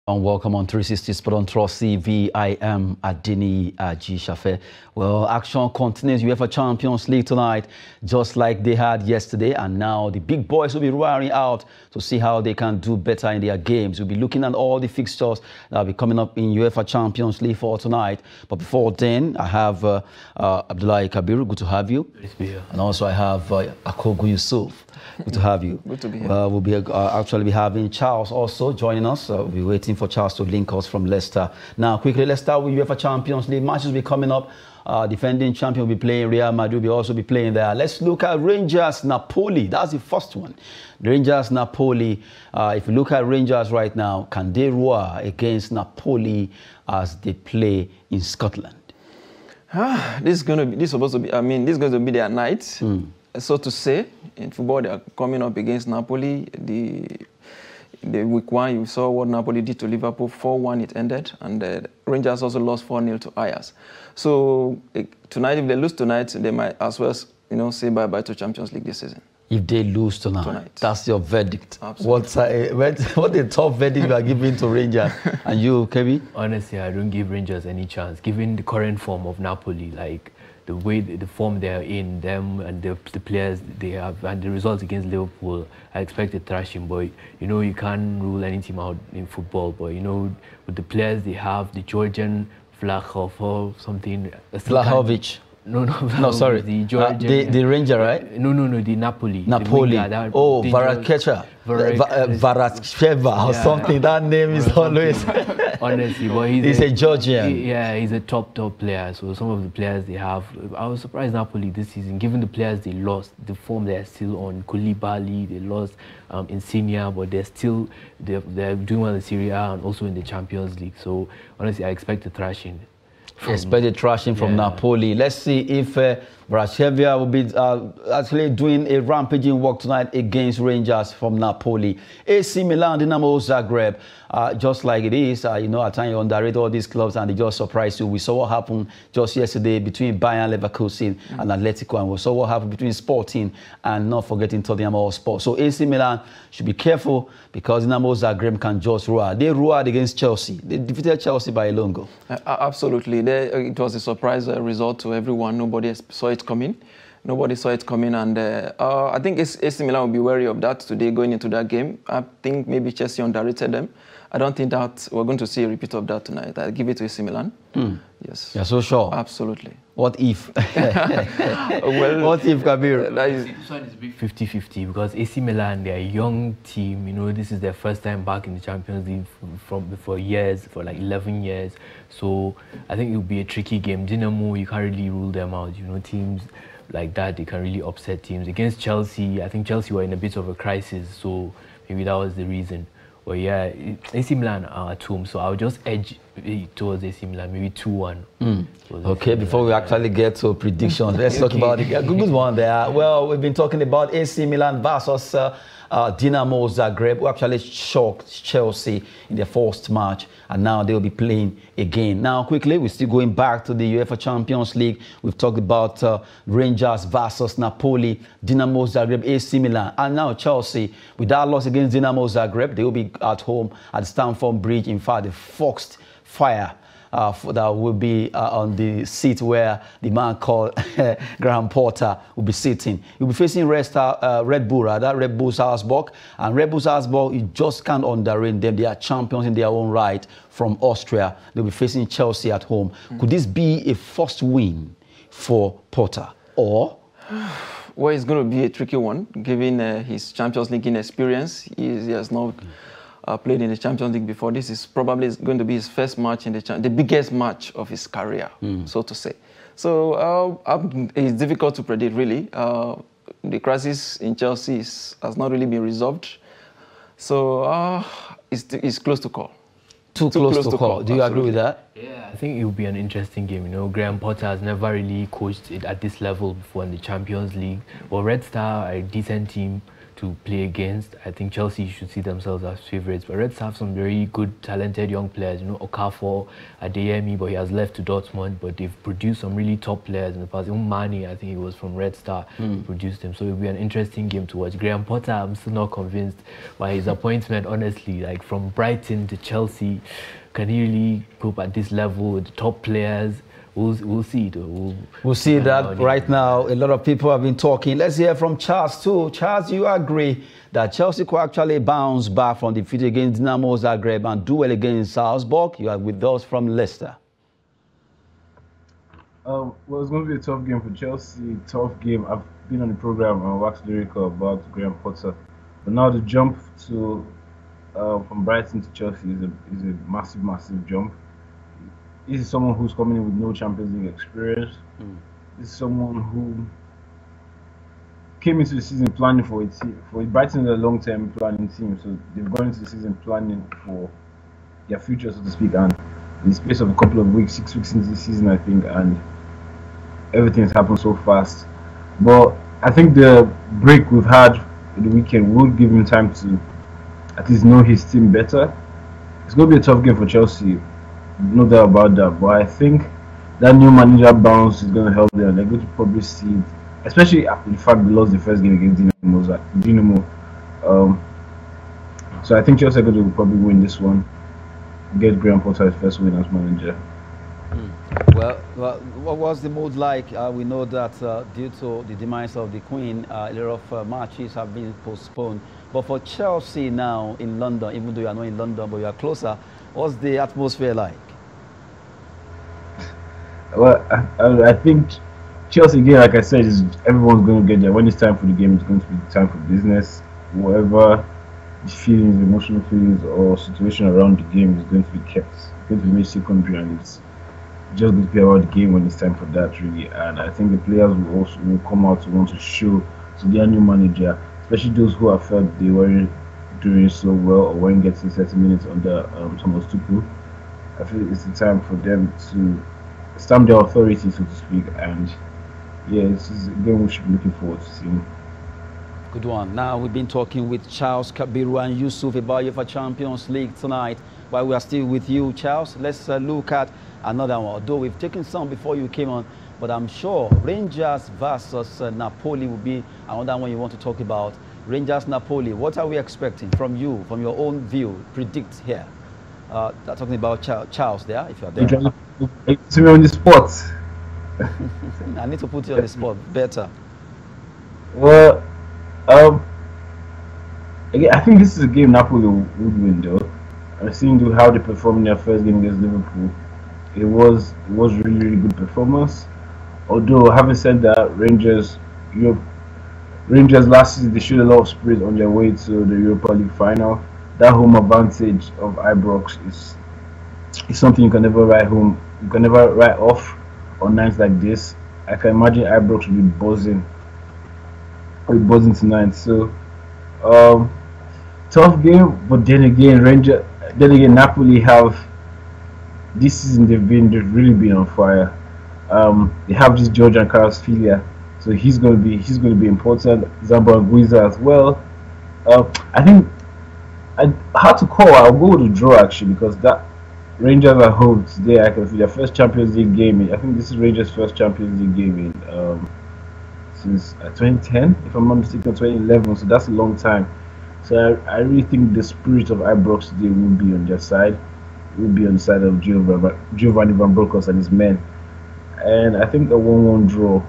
And welcome on 360 Sport on Trust TV. I am Adini Aji-Shafe. Well, action continues. UEFA Champions League tonight, just like they had yesterday. And now the big boys will be roaring out to see how they can do better in their games. We'll be looking at all the fixtures that will be coming up in UEFA Champions League for tonight. But before then, I have Abdullahi Kabiru. Good to have you. Good to be here. And also I have Akogu Yusuf. Good to have you. Good to be here. We'll be actually be having Charles also joining us. We'll be waiting for Charles to link us from Leicester. Now, quickly, let's start with UEFA Champions League. Matches will be coming up. Defending champion will be playing. Real Madrid will also be playing there. Let's look at Rangers-Napoli. That's the first one. Rangers-Napoli. If you look at Rangers right now, can they roar against Napoli as they play in Scotland? This is going to be their night. So to say, in football, they are coming up against Napoli. The week one, you saw what Napoli did to Liverpool. 4-1 it ended, and Rangers also lost 4-0 to Ajax. So tonight, if they lose tonight, they might as well, say bye-bye to Champions League this season. If they lose tonight, that's your verdict. Absolutely. What the top verdict you are giving to Rangers? And you, Kevin? Honestly, I don't give Rangers any chance. Given the current form of Napoli, like the way, the form they're in, them and the players they have, and the results against Liverpool, I expect a thrashing. But you can't rule any team out in football. But with the players they have, the Georgian Vlahov or something. Vlahovic. No, sorry. The Georgian. The Ranger, right? No, the Napoli. Napoli. Varakecheva or something. That name is always. Honestly, but he's a Georgian. He's a top player. So some of the players they have, I was surprised Napoli this season, given the players they lost, the form they're still on. Koulibaly, they lost Insigne, but they're doing well in Serie A and also in the Champions League. So honestly, I expect a thrashing. Expected thrashing from Napoli. Let's see if Brashevia will be actually doing a rampaging work tonight against Rangers from Napoli. AC Milan, Dinamo Zagreb, just like it is, at times you underrate all these clubs and they just surprise you. We saw what happened just yesterday between Bayern Leverkusen and Atletico, and we saw what happened between Sporting and not forgetting Tottenham Hotspur. So AC Milan should be careful because Dinamo Zagreb can just roar. They roared against Chelsea. They defeated Chelsea by a lone goal. Absolutely. It was a surprise result to everyone. Nobody saw it coming. Nobody saw it coming, and I think AC Milan will be wary of that today going into that game. I think maybe Chelsea underrated them. I don't think that we're going to see a repeat of that tonight. I'll give it to AC Milan. Yes. You're so sure? Absolutely. What if? Well, what if, Kabir? This one is a bit 50-50 because AC Milan, they're a young team. This is their first time back in the Champions League for years, for like 11 years. So I think it will be a tricky game. Dinamo, you can't really rule them out. Teams like that, they can really upset teams. Against Chelsea, I think Chelsea were in a bit of a crisis, so maybe that was the reason. But yeah, AC Milan are at home, so I'll just edge towards AC Milan, maybe 2-1. Okay, before we actually get to predictions, let's talk about the good one there. Well, we've been talking about AC Milan versus Dinamo Zagreb, who actually shocked Chelsea in their first match, and now they'll be playing again. Now, quickly, we're still going back to the UEFA Champions League. We've talked about Rangers versus Napoli, Dinamo Zagreb, AC Milan, and now Chelsea. With that loss against Dinamo Zagreb, they will be at home at Stamford Bridge. In fact, the Foxed Fire that will be on the seat where the man called Graham Potter will be sitting. He'll be facing Red Bull Salzburg. And Red Bull Salzburg, you just can't underrate them. They are champions in their own right from Austria. They'll be facing Chelsea at home. Could this be a first win for Potter? Or? Well, it's going to be a tricky one, given his Champions League experience. He has not played in the Champions League before. This is probably going to be his first match in the biggest match of his career, so to say. So it's difficult to predict, really. The crisis in Chelsea has not really been resolved. So it's close to call. Too close to call. Do you agree with that? Yeah, I think it will be an interesting game. Graham Potter has never really coached it at this level before in the Champions League. Well, Red Star are a decent team to play against. I think Chelsea should see themselves as favourites, but Reds have some very good, talented young players. You know, Okafor, Adeyemi, but he has left to Dortmund, but they've produced some really top players in the past. Even Mane, I think he was from Red Star, produced him. So it'll be an interesting game to watch. Graham Potter, I'm still not convinced by his appointment, honestly. Like, from Brighton to Chelsea, can he really cope at this level with the top players? We'll see. We'll see that right now. A lot of people have been talking. Let's hear from Charles too. Charles, you agree that Chelsea could actually bounce back from defeat against Dinamo Zagreb and do well against Salzburg? You are with us from Leicester. Well, it's going to be a tough game for Chelsea. Tough game. I've been on the program and waxed lyrical about Graham Potter, but now the jump to from Brighton to Chelsea is a massive jump. This is someone who's coming in with no Champions League experience. This is someone who came into the season planning for a team. For Brighton is a long-term planning team, so they've gone into the season planning for their future, so to speak. And in the space of a couple of weeks, 6 weeks into the season, I think, and everything has happened so fast. But I think the break we've had in the weekend will give him time to at least know his team better. It's going to be a tough game for Chelsea. No doubt about that, but I think that new manager bounce is going to help them. They're going to probably see it, especially after the fact they lost the first game against Dinamo. So I think Chelsea are going to probably win this one, get Graham Potter his first win as manager. Well, what was the mood like? We know that due to the demise of the Queen, a lot of matches have been postponed. But for Chelsea now in London, even though you are not in London, but you are closer, what's the atmosphere like? Well, I think Chelsea again, like I said, is everyone's going to get there. When it's time for the game, it's going to be time for business. Whatever feelings, emotional feelings, or situation around the game is going to be kept. It's going to be made secondary, and it's just going to be about the game when it's time for that, really. And I think the players will also come out to want to show to their new manager, especially those who have felt they weren't doing so well or weren't getting 30 minutes under Thomas Tuchel. I feel it's the time for them to stamp their authority, so to speak, and yeah, this is a game we should be looking forward to seeing. Good one. Now we've been talking with Charles, Kabiru and Yusuf about UEFA Champions League tonight. While we are still with you, Charles, let's look at another one. Although we've taken some before you came on, but I'm sure Rangers versus Napoli will be another one you want to talk about. Rangers, Napoli, what are we expecting from you, from your own view? Predict here. Talking about Charles there, if you're there. To me on the spot. I need to put you on the spot better. Well, again, I think this is a game Napoli would win, though. I've seen how they performed in their first game against Liverpool. It was really good performance. Although, having said that, Rangers last season, they showed a lot of spirit on their way to the Europa League final. That home advantage of Ibrox is something you can never write home. You can never write off on nights like this. I can imagine Ibrox will be buzzing tonight. So tough game, but then again, Napoli have this season they've really been on fire. They have this Georgian Kvaratskhelia, so he's going to be important. Zambo Anguissa as well. I think hard to call. I'll go with a draw actually, because that Rangers at home today, I can see their first Champions League game. I think this is Rangers' first Champions League game in since 2010, if I'm not mistaken, 2011. So that's a long time. So I really think the spirit of Ibrox today will be on their side. Will be on the side of Giovanni Van Bronckhorst and his men. And I think a 1-1 draw.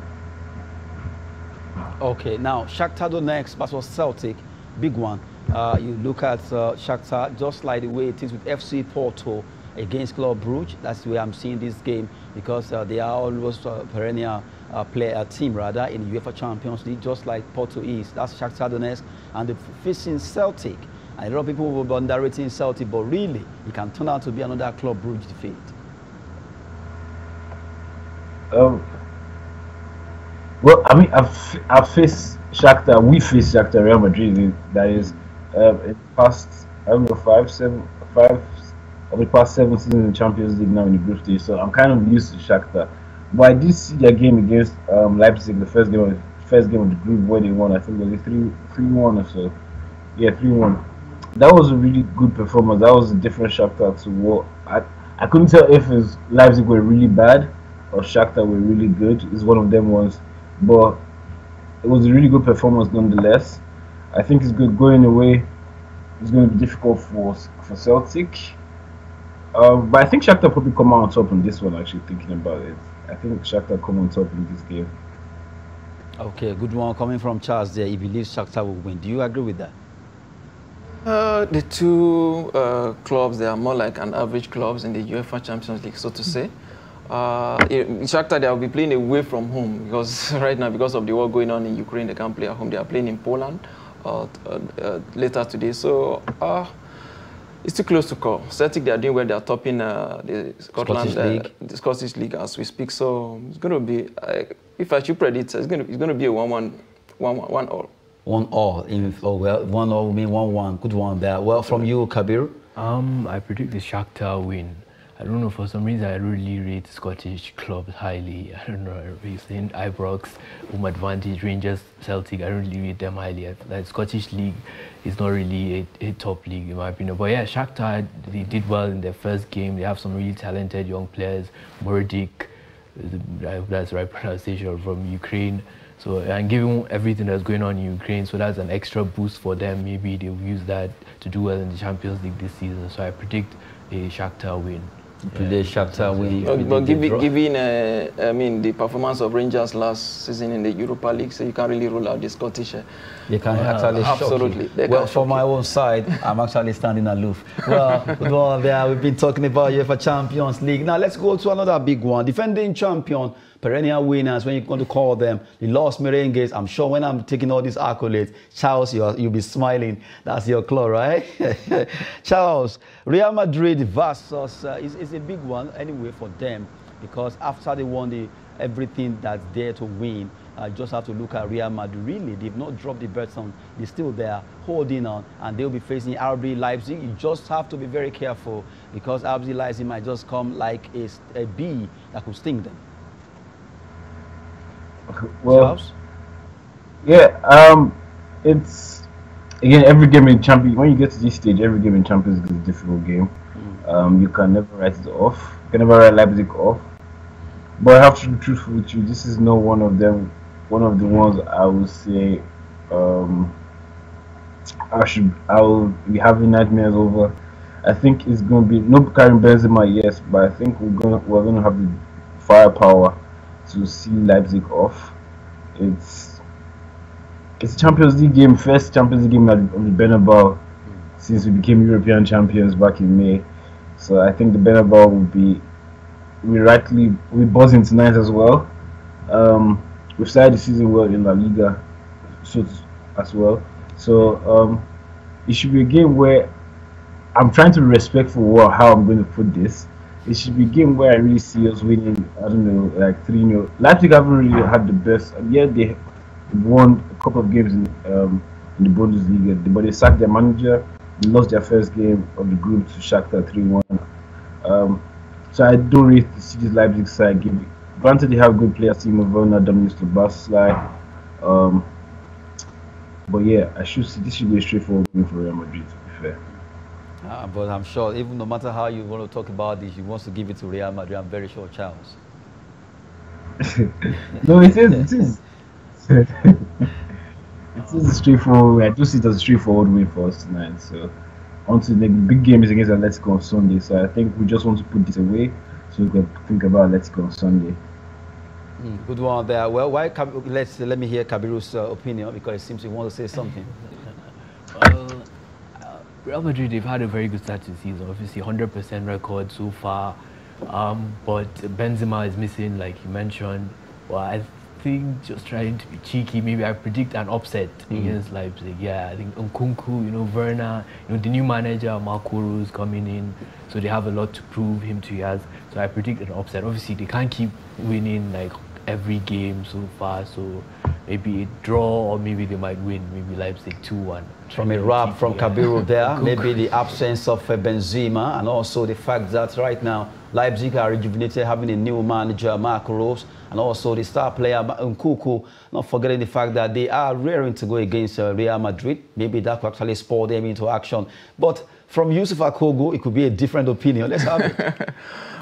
Okay, now Shakhtar Donetsk versus Celtic, big one. You look at Shakhtar, just like the way it is with FC Porto against Club Brugge. That's the way I'm seeing this game, because they are always perennial team rather in UEFA Champions League, just like Porto is. That's Shakhtar Donetsk, and they're facing Celtic. And a lot of people will be underrating Celtic, but really, it can turn out to be another Club Brugge defeat. Well, I mean, I've faced Shakhtar. We faced Shakhtar Real Madrid. That is, in the past, I don't know, five of the past 7 seasons in the Champions League now in the group stage. So I'm kind of used to Shakhtar. But I did see their game against Leipzig, the first game of the first game of the group where they won. I think it was a 3-1 or so. Yeah, 3-1. That was a really good performance. That was a different Shakhtar to what I couldn't tell if his Leipzig were really bad or Shakhtar were really good. It's one of them ones, but it was a really good performance nonetheless. I think it's good going away. It's going to be difficult for Celtic. But I think Shakhtar probably come out on top in this one, actually, thinking about it. I think Shakhtar come on top in this game. Okay, good one coming from Charles there. He believes Shakhtar will win. Do you agree with that? The two clubs, they are more like an average clubs in the UEFA Champions League, so to say. In Shakhtar, they will be playing away from home because right now, because of the war going on in Ukraine, they can't play at home. They are playing in Poland later today. So it's too close to call. Celtic, they are doing well. They are topping the Scottish League as we speak. So it's going to be, if I should predict, it's going to be a 1-1 all. 1-all. Well, 1-all will mean 1-1. Good one there. Well, from you, Kabir? I predict the Shakhtar win. I don't know, for some reason I really rate Scottish clubs highly. I don't know, I've seen Ibrox, Home Advantage, Rangers, Celtic, I don't really rate them highly. Like Scottish League is not really a top league in my opinion. But yeah, Shakhtar, they did well in their first game. They have some really talented young players. Murdik, I hope that's the right pronunciation, from Ukraine. So, and given everything that's going on in Ukraine, so that's an extra boost for them. Maybe they'll use that to do well in the Champions League this season. So I predict a Shakhtar win. Today, Shakhtar win. But given I mean, the performance of Rangers last season in the Europa League, so you can't really rule out the Scottish. They can actually absolutely. Shock you. Well, from my own side, I'm actually standing aloof. Well, there we've been talking about UEFA Champions League. Now let's go to another big one. Defending champion, perennial winners, when you're going to call them, the Los Merengues. I'm sure when I'm taking all these accolades, Charles, you'll be smiling. That's your club, right? Charles, Real Madrid versus is a big one anyway for them, because after they won everything that's there to win, just have to look at Real Madrid. Really, they've not dropped the baton. They're still there, holding on, and they'll be facing RB Leipzig. You just have to be very careful, because RB Leipzig might just come like a bee that could sting them. Well, Charles? Yeah, it's again every game in Champions. When you get to this stage, every game in Champions League is a difficult game. You can never write it off. You can never write Leipzig off. But I have to be truthful with you. This is not one of them. One of the ones I would say I will be having nightmares over. I think it's going to be no Karim Benzema, yes, but I think we're going to have the firepower to see Leipzig off. It's a Champions League game, first Champions League game of the Bernabeu since we became European champions back in May. So I think the Bernabeu will be we're buzzing tonight as well. We've started the season well in La Liga, as well. So it should be a game where I'm trying to be respectful how I'm going to put this. It should be a game where I really see us winning, I don't know, like 3-0. Leipzig haven't really had the best, and yet they won a couple of games in the Bundesliga, but they sacked their manager. They lost their first game of the group to Shakhtar 3-1. So I don't really see this Leipzig side game. Granted, they have good players, Timo Werner, Dominik Szoboszlai. But yeah, this should be a straightforward game for Real Madrid, to be fair. But I'm sure, even no matter how you want to talk about this, you want to give it to Real Madrid. I'm very sure, Charles. No, it is. It is a straightforward. I do see it as a straightforward win for us tonight. So, onto the big game is against Atletico on Sunday. So I think we just want to put this away so we can think about Atletico on Sunday. Good one there. Well, let me hear Kabiru's opinion, because it seems he wants to say something. Real Madrid, they've had a very good start to the season. Obviously, 100% record so far. But Benzema is missing, like you mentioned. Well, I think, just trying to be cheeky, maybe I predict an upset against Leipzig. Yeah, I think Nkunku, Werner, the new manager, Marco Rose, coming in. So they have a lot to prove, him to Yaz. So I predict an upset. Obviously, they can't keep winning like every game so far. So maybe a draw, or maybe they might win. Maybe Leipzig 2-1. from a rap from Kabiru there, maybe the absence of Benzema, and also the fact that right now Leipzig are rejuvenated, having a new manager, Marco Rose, and also the star player Nkuku, not forgetting the fact that they are raring to go against Real Madrid. Maybe that could actually spur them into action. But from Yusuf Akogo, it could be a different opinion. Let's have it.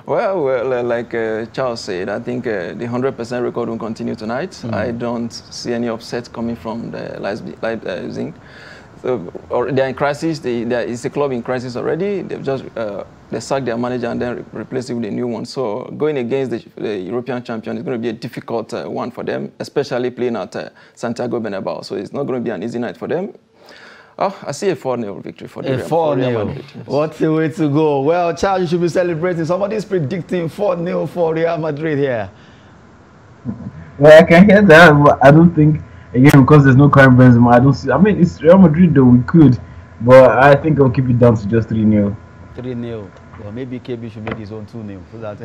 Well, like Charles said, I think the 100% record will continue tonight. I don't see any upset coming from the Leipzig. So, they're in crisis. It's a club in crisis already. They've just they sacked their manager and then replaced it with a new one. So going against the European champion is going to be a difficult one for them, especially playing at Santiago Bernabeu. So it's not going to be an easy night for them. Oh, I see a 4-0 victory for the 4-0. What a way to go. Well, Charles, you should be celebrating. Somebody's predicting 4-0 for Real Madrid here. Well, I can hear that, but I don't think, again, because there's no current Benzema, I don't see. I mean, it's Real Madrid, though, we could, but I think I'll keep it down to just 3-0. 3-0. Well, maybe KB should make his own 2-0 for that.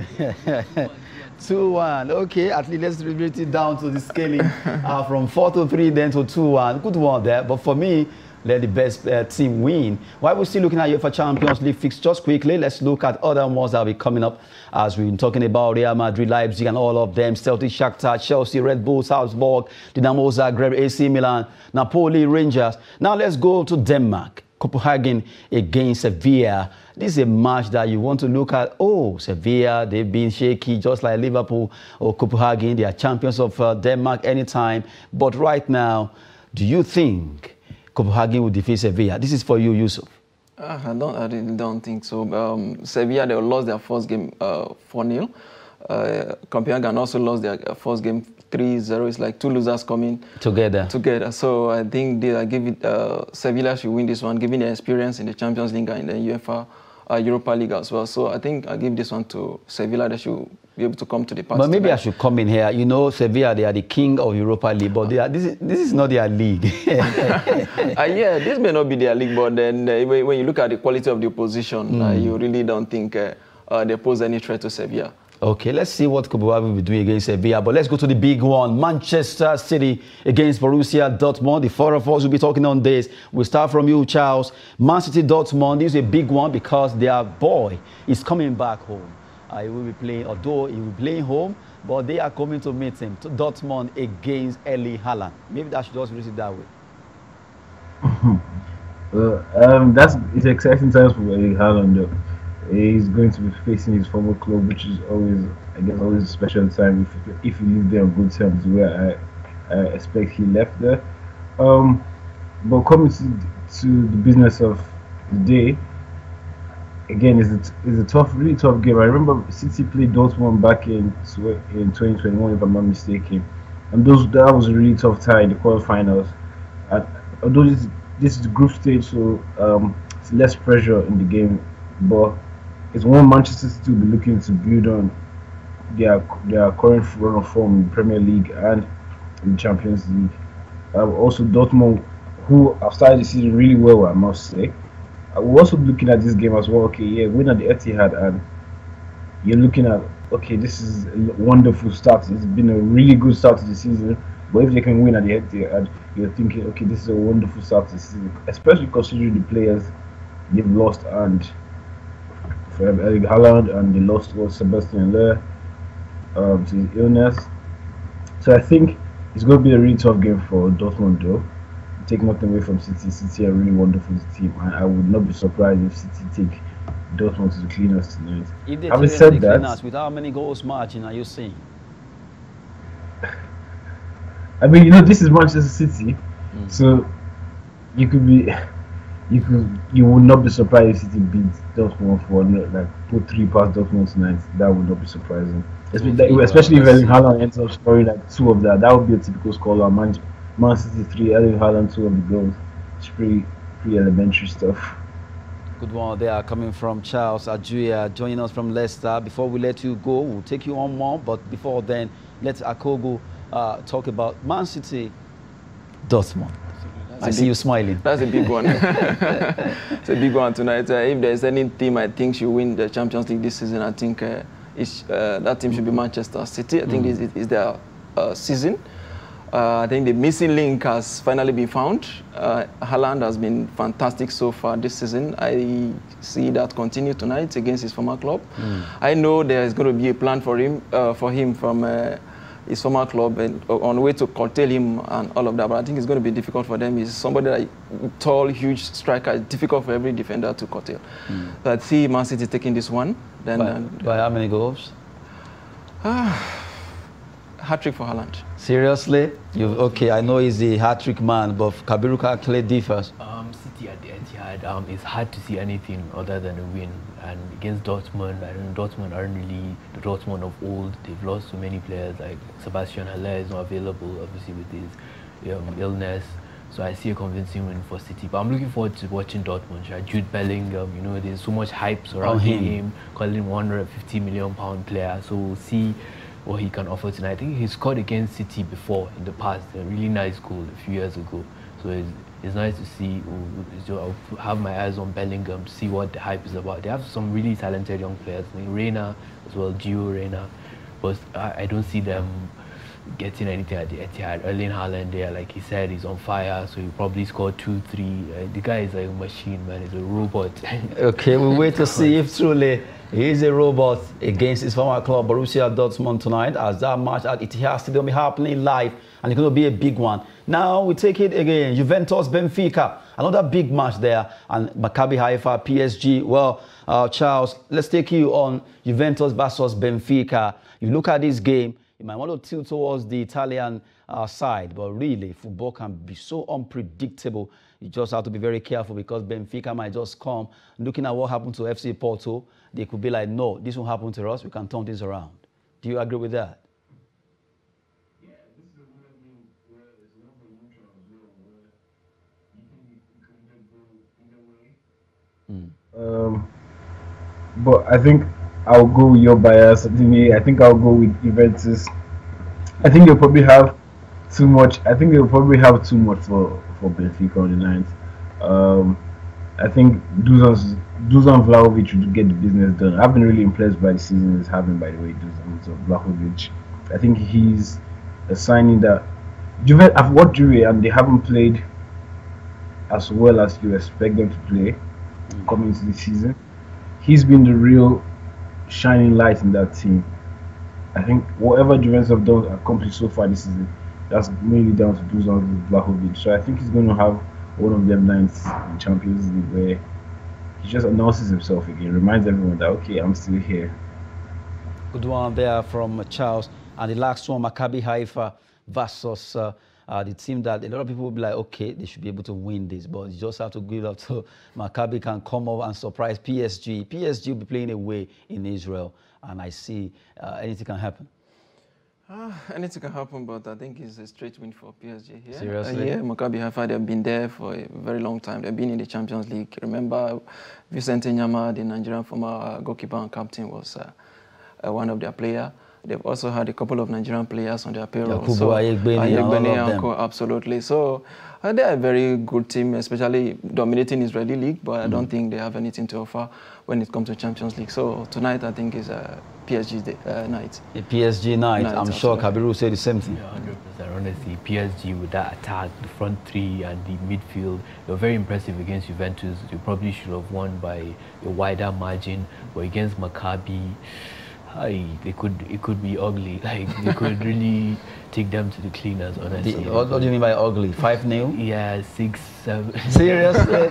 2-1. Okay, at least let's reduce it down to the scaling from 4-3 then to 2-1. Good one there. But for me, let the best team win. While we're still looking at UEFA Champions League fixtures quickly, let's look at other ones that will be coming up as we've been talking about Real Madrid, Leipzig, and all of them. Celtic, Shakhtar, Chelsea, Red Bull, Salzburg, Dynamo Zagreb, AC Milan, Napoli, Rangers. Now let's go to Denmark. Copenhagen against Sevilla. This is a match that you want to look at. Oh, Sevilla, they've been shaky just like Liverpool or Copenhagen. They are champions of Denmark anytime. But right now, do you think Copenhagen will defeat Sevilla? This is for you, Yusuf. I really don't think so. Sevilla, they lost their first game 4-0. Copenhagen also lost their first game 3-0. It's like two losers coming together. So I think they give it. Sevilla should win this one, given their experience in the Champions League and the UEFA Europa League as well. So I think I give this one to Sevilla. They should be able to come to the party. But maybe tonight. I should come in here. You know, Sevilla, they are the king of Europa League, but this is not their league. Yeah, this may not be their league, but then when you look at the quality of the opposition, you really don't think they pose any threat to Sevilla. Okay, let's see what Copenhagen will be doing against Sevilla. But let's go to the big one. Manchester City against Borussia Dortmund. The four of us will be talking on this. We'll start from you, Charles. Man City Dortmund, this is a big one because their boy is coming back home. He will be playing, although he will be playing home, but they are coming to meet him. To Dortmund against Erling Haaland. Maybe I should just read it that way. It's exciting times for Erling Haaland, though. He's going to be facing his former club, which is always, I guess, always a special time if he leave there on good terms, where I expect he left there. But coming to the business of the day, again, it's a really tough game. I remember City played Dortmund back in 2021, if I'm not mistaken, and that was a really tough tie in the quarterfinals. And although this is the group stage, so it's less pressure in the game, but it's one Manchester City will be looking to build on their current run of form in the Premier League and in the Champions League. Also Dortmund, who have started the season really well, I must say. We're also looking at this game as well. Okay, yeah, win at the Etihad, and you're looking at, okay, this is a wonderful start. It's been a really good start to the season. But if they can win at the Etihad, you're thinking, okay, this is a wonderful start to the season, especially considering the players they've lost, and for Erling Haaland, and they lost Sebastian Haller to his illness. So I think it's going to be a really tough game for Dortmund, though. Take nothing away from City. City are a really wonderful team, and I would not be surprised if City take Dortmund to the cleaners tonight. If they Having said that, cleaners, with how many goals margin are you seeing? I mean, you know, this is Manchester City, so you would not be surprised if City beat Dortmund for like 2-3 past Dortmund tonight. That would not be surprising, especially if Erling Haaland ends up scoring like 2 of that. That would be a typical score. Man City 3, Erling Haaland 2 of the goals. It's pretty elementary stuff. Good one. They are coming from Charles Ajuya, joining us from Leicester. Before we let you go, we'll take you on more. But before then, let's Akogo talk about Man City Dortmund. I see you smiling. That's a big one. It's a big one tonight. If there's any team I think should win the Champions League this season, I think that team should be Manchester City. I think this is their season. I think the missing link has finally been found. Haaland has been fantastic so far this season. I see that continue tonight against his former club. I know there is going to be a plan for him from his former club and on the way to curtail him and all of that. But I think it's going to be difficult for them. He's somebody like tall, huge striker. It's difficult for every defender to curtail. So I see Man City taking this one. Then by how many goals? Hat-trick for Haaland. Seriously? Okay, I know he's a hat-trick man, but Kabiru clearly differs. City at the Etihad, it's hard to see anything other than a win. And against Dortmund, I don't know, Dortmund aren't really the Dortmund of old. They've lost so many players, like Sebastian Haller is not available, obviously with his illness. So I see a convincing win for City. But I'm looking forward to watching Dortmund. Jude Bellingham, you know, there's so much hype surrounding him, calling him £150 million player. So we'll see what he can offer tonight. I think he scored against City before in the past, a really nice goal a few years ago. So it's nice to see. I'll have my eyes on Bellingham to see what the hype is about. They have some really talented young players, like Reina as well, Gio Reina, but I don't see them getting anything at the Etihad. Erling Haaland there, like he said, he's on fire, so he'll probably score 2-3. The guy is like a machine, man. He's a robot. Okay, we'll wait to see if truly he is a robot against his former club, Borussia Dortmund, tonight, as that match at Etihad Stadium will be happening live, and it's going to be a big one. Now we take it again, Juventus Benfica, another big match there, and Maccabi Haifa PSG. Well, Charles, let's take you on Juventus versus Benfica. You look at this game, you might want to tilt towards the Italian side, but really, football can be so unpredictable. You just have to be very careful because Benfica might just come. Looking at what happened to FC Porto, they could be like, no, this won't happen to us. We can turn this around. Do you agree with that? Yeah, this is a weird game where it's not for neutral as well, where you can go either way. But I think I'll go with your bias. I think I'll go with Juventus. I think they'll probably have too much. I think they'll probably have too much for Benfica on the 9th. I think Dusan Vlahovic would get the business done. I've been really impressed by the season he's having, by the way, Dusan Vlahovic. I think he's a signing that I've watched Juve and they haven't played as well as you expect them to play coming into the season. He's been the real shining light in that team. I think whatever Juventus have done accomplished so far this season, that's mainly down to Dusan Vlahovic. So I think he's going to have one of them nights in Champions League where he just announces himself again, reminds everyone that, okay, I'm still here. Good one there from Charles. And the last one, Maccabi Haifa versus the team that a lot of people will be like, okay, they should be able to win this, but you just have to give it up to Maccabi can come over and surprise PSG. PSG will be playing away in Israel, and I see anything can happen. Anything can happen, but I think it's a straight win for PSG here. Seriously? Yeah, Maccabi Haifa, they've been there for a very long time. They've been in the Champions League. Remember, Vicente Nyama, the Nigerian former goalkeeper and captain, was one of their players. They've also had a couple of Nigerian players on their payroll. Yakubu, absolutely. So they're a very good team, especially dominating Israeli league, but I don't think they have anything to offer when it comes to Champions League. So tonight, I think, is a PSG night. A PSG night. I'm sure Kabiru will say the same thing. Yeah, 100%. Honestly, PSG with that attack, the front three and the midfield, they were very impressive against Juventus. They probably should have won by a wider margin, but against Maccabi, it could be ugly. Like, they could really take them to the cleaners, honestly. What do you mean by ugly? 5-0? Yeah, 6-7. Seriously?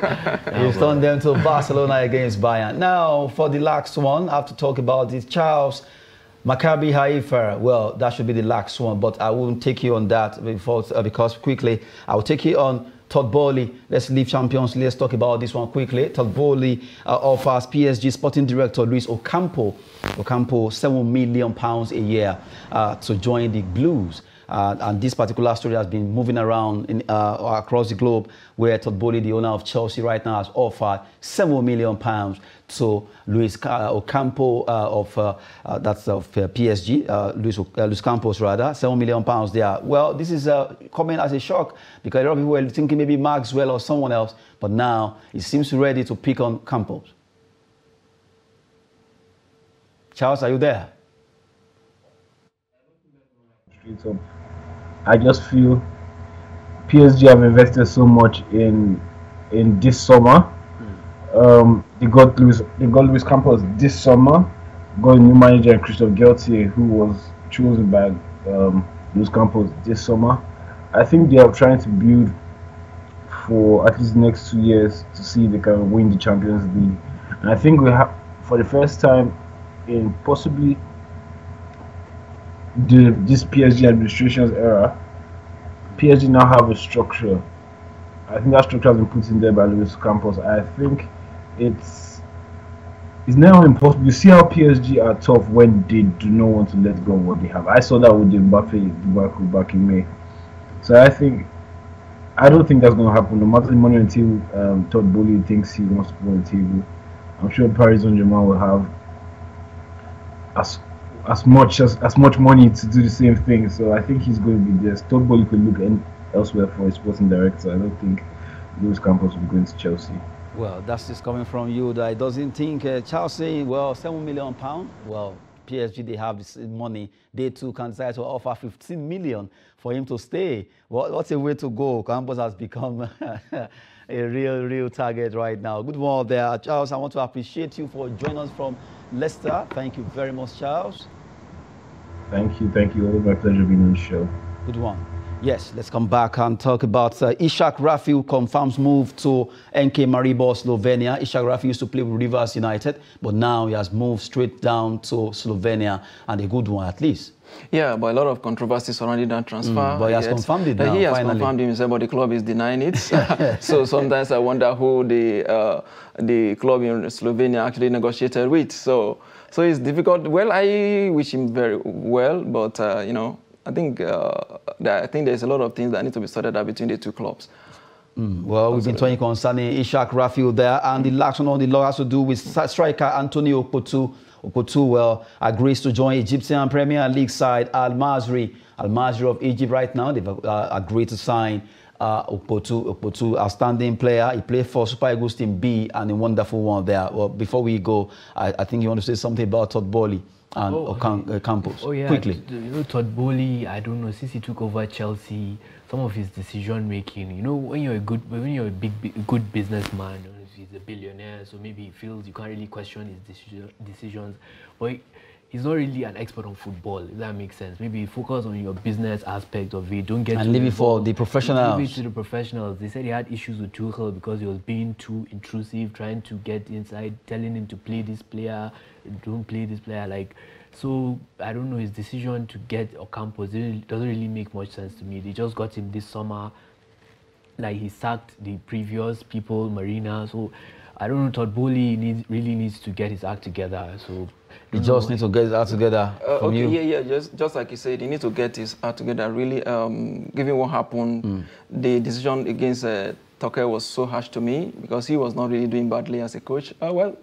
You've turned them to Barcelona against Bayern. Now, for the last one, I have to talk about this. Charles, Maccabi Haifa. Well, that should be the last one, but I won't take you on that because quickly, I will take you on Todd Bowley. Let's leave Champions League. Let's talk about this one quickly. Todd Bowley offers PSG sporting director Luis Ocampo £7 million a year to join the Blues. And this particular story has been moving around across the globe, where Todd Bowley, the owner of Chelsea right now, has offered £7 million to Luis Ocampo that's of PSG, Luis Campos rather, £7 million there. Well, this is coming as a shock because a lot of people were thinking maybe Maxwell or someone else, but now he seems ready to pick on Campos. Charles, are you there? Straight up, I just feel PSG have invested so much in this summer. They got Luis Campos this summer. Got a new manager, Christophe Galtier, who was chosen by Luis Campos this summer. I think they are trying to build for at least the next 2 years to see if they can win the Champions League. And I think we have, for the first time in possibly this PSG administration's era, PSG now have a structure. I think that structure has been put in there by Luis Campos. I think it's now impossible. You see how PSG are tough when they do not want to let go of what they have. I saw that with the Mbappe debacle back in May. So I don't think that's going to happen. No matter the money until Todd Bowley thinks he wants to put on the table, I'm sure Paris Saint-Germain will have as much money to do the same thing. So I think he's going to be there. Todd Bowley could look elsewhere for a sporting director. I don't think Luis Campos will be going to Chelsea. Well, that's just coming from you. That I doesn't think Chelsea. Well, £7 million. Well, PSG, they have this money. They too can decide to offer 15 million for him to stay. What's a way to go? Campos has become a real target right now. Good one there, Charles. I want to appreciate you for joining us from Leicester. Thank you very much, Charles. Thank you. It was my pleasure being on the show. Good one. Yes, let's come back and talk about Ishak Rafiu confirms move to NK Maribor, Slovenia. Ishak Rafiu used to play with Rivers United, but now he has moved straight down to Slovenia, and a good one at least. Yeah, but a lot of controversy surrounding that transfer. But he has confirmed it now, He has finally confirmed himself, but the club is denying it. So sometimes I wonder who the club in Slovenia actually negotiated with. So it's difficult. Well, I wish him very well, but you know, I think there's a lot of things that need to be sorted out between the two clubs. Well, we've been talking concerning Ishak Rafiu there, and the last one on the law has to do with striker Anthony Okpotu. Okpotu, well, agrees to join Egyptian Premier League side Al Masry. Al Masry of Egypt right now, they've agreed to sign Okpotu. Okpotu, outstanding player. He played for Super Eagles Team B and a wonderful one there. Well, before we go, I think you want to say something about Todd Bowley and Campos. Oh yeah, quickly. You know, Todd Bowley, I don't know, since he took over Chelsea, some of his decision making, you know, when you're a good businessman, you know, if he's a billionaire, so maybe he feels you can't really question his decisions, but he's not really an expert on football, if that makes sense. Maybe focus on your business aspect of it, don't get and leave it for the professionals. Leave it to the professionals. They said he had issues with Tuchel because he was being too intrusive, trying to get inside, telling him to play this player, don't play this player, like. So I don't know, his decision to get Ocampos doesn't really make much sense to me. They just got him this summer, like he sacked the previous people, Marina. So I don't know, Todd Bowley really needs to get his act together. So he just needs to get his act together. From you. Yeah, just like you said, he needs to get his act together. Really, given what happened, the decision against Tuchel was so harsh to me because he was not really doing badly as a coach. Well.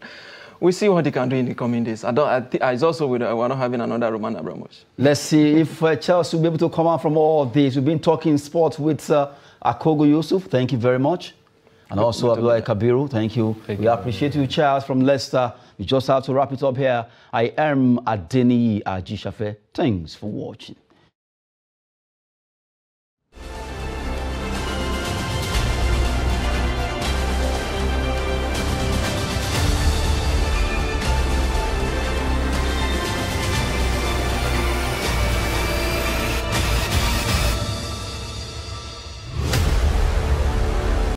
We'll see what he can do in the coming days. It's also we're not having another Roman Abramovich. Let's see if Chelsea will be able to come out from all this. We've been talking sports with Akogo Yusuf. Thank you very much. And also Abdullah Kabiru. Thank you. We appreciate you, Charles, from Leicester. We just have to wrap it up here. I am Adeni Ajishafe. Thanks for watching.